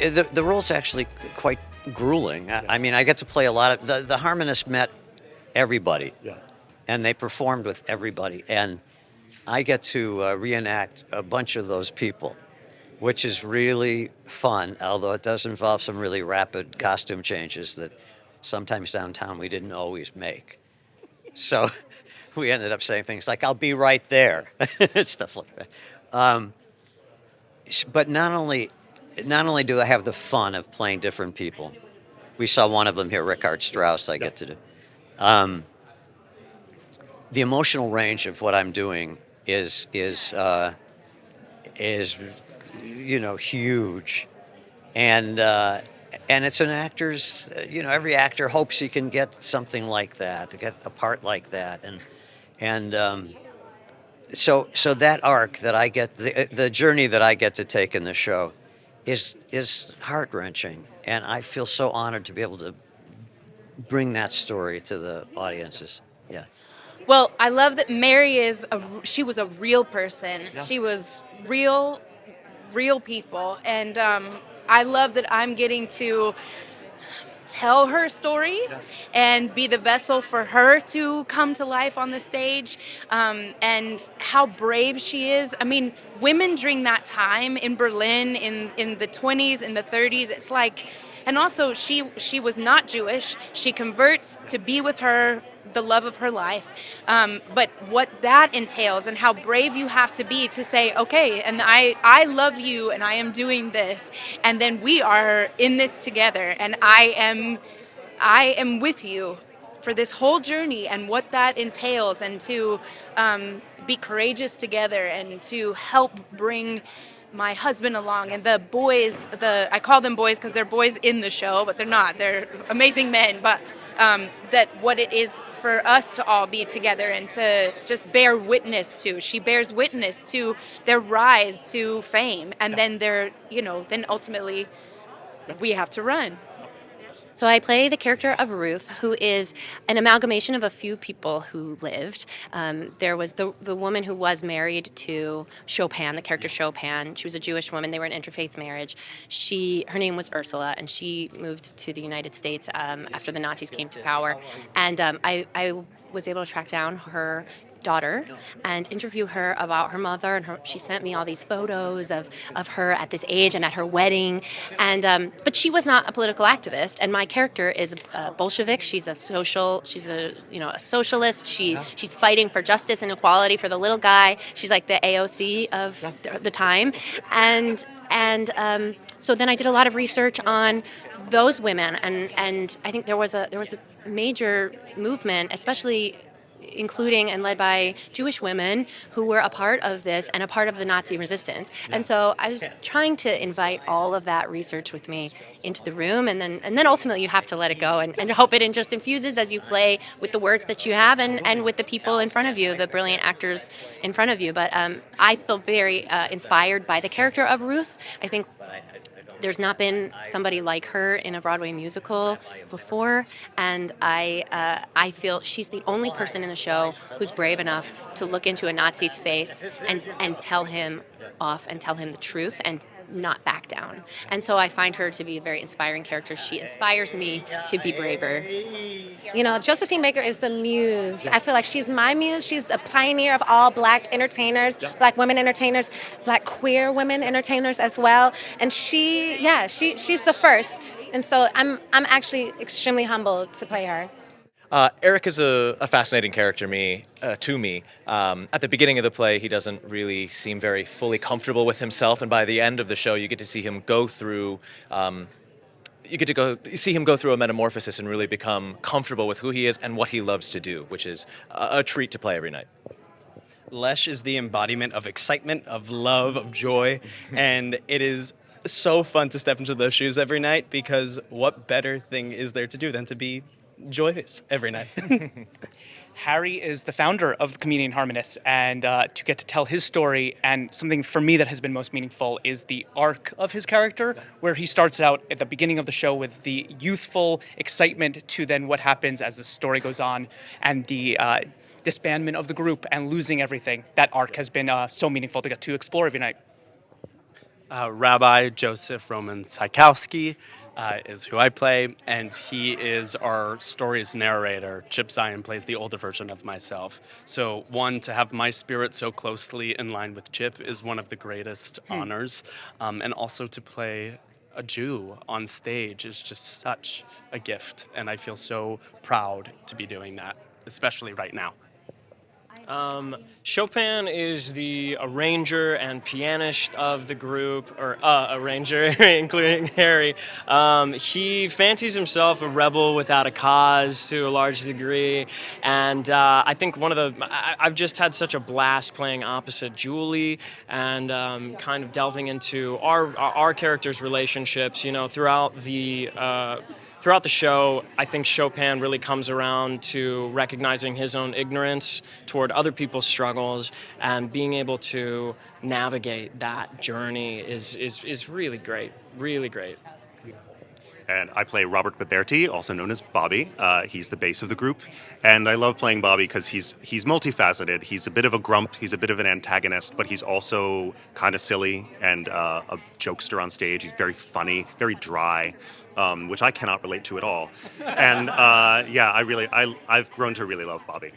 The role's actually quite grueling. I mean, I get to play a lot of the harmonists met everybody, Yeah. and they performed with everybody, and I get to reenact a bunch of those people, which is really fun. Although it does involve some really rapid costume changes that sometimes downtown we didn't always make. So we ended up saying things like, "I'll be right there," stuff like that. Um, but not only do I have the fun of playing different people. We saw one of them here, Richard Strauss. I Yeah. get to do. Um, the emotional range of what I'm doing is huge, and it's an actor's. Every actor hopes he can get something like that, to get a part like that, and so that arc that I get, the journey that I get to take in the show, is heart wrenching, and I feel so honored to be able to bring that story to the audiences. Yeah. Well, I love that Mary she was a real person. Yeah. She was real people. And I love that I'm getting to tell her story Yeah. and be the vessel for her to come to life on the stage, and how brave she is. I mean, women during that time in Berlin in the 20s, in the 30s, it's like, and also she was not Jewish. She converts to be with her the love of her life, but what that entails and how brave you have to be to say, okay, and I love you and I am doing this, and then we are in this together, and I am with you for this whole journey and what that entails, and to be courageous together and to help bring my husband along and the boys. I call them boys because they're boys in the show, but they're not. They're amazing men. But that what it is for us to all be together and to just bear witness to. She bears witness to their rise to fame, and then then ultimately we have to run. So I play the character of Ruth, who is an amalgamation of a few people who lived. There was the woman who was married to Chopin, the character Chopin. She was a Jewish woman. They were an interfaith marriage. Her name was Ursula, and she moved to the United States after the Nazis came to power. And I was able to track down her daughter and interview her about her mother, and she sent me all these photos of her at this age and at her wedding, and but she was not a political activist, and my character is a Bolshevik. She's a socialist. She's fighting for justice and equality for the little guy. She's like the AOC of the time, and so then I did a lot of research on those women, and I think there was a major movement, especially including and led by Jewish women who were a part of this and a part of the Nazi resistance. And so I was trying to invite all of that research with me into the room, and then ultimately you have to let it go and hope it just infuses as you play with the words that you have and with the people in front of you, the brilliant actors in front of you. But I feel very inspired by the character of Ruth. I think there's not been somebody like her in a Broadway musical before, and I feel she's the only person in the show who's brave enough to look into a Nazi's face and tell him off and tell him the truth and not back down. And so I find her to be a very inspiring character. She inspires me to be braver. Josephine Baker is the muse. I feel like she's my muse. She's a pioneer of all Black entertainers, Black women entertainers, Black queer women entertainers as well. And she's the first. And so I'm actually extremely humbled to play her. Eric is a fascinating character to me. At the beginning of the play, he doesn't really seem very fully comfortable with himself, and by the end of the show, you get to see him go through. See him go through a metamorphosis and really become comfortable with who he is and what he loves to do, which is a treat to play every night. Lesh is the embodiment of excitement, of love, of joy, and it is so fun to step into those shoes every night, because what better thing is there to do than to be joyous every night? Harry is the founder of the Comedian Harmonists, and to get to tell his story, and something for me that has been most meaningful is the arc of his character, where he starts out at the beginning of the show with the youthful excitement to then what happens as the story goes on, and the disbandment of the group and losing everything. That arc has been so meaningful to get to explore every night. Rabbi Joseph Roman Sikowski is who I play, and he is our story's narrator. Chip Zion plays the older version of myself. So, one, to have my spirit so closely in line with Chip is one of the greatest honors, and also to play a Jew on stage is just such a gift, and I feel so proud to be doing that, especially right now. Chopin is the arranger and pianist of the group, or arranger, including Harry. He fancies himself a rebel without a cause to a large degree, and I think I've just had such a blast playing opposite Julie and kind of delving into our characters' relationships. Throughout the show, I think Chopin really comes around to recognizing his own ignorance toward other people's struggles, and being able to navigate that journey is really great, really great. And I play Robert Baberti, also known as Bobby. He's the bass of the group, and I love playing Bobby because he's multifaceted. He's a bit of a grump, he's a bit of an antagonist, but he's also kind of silly and a jokester on stage. He's very funny, very dry, which I cannot relate to at all. And I've grown to really love Bobby.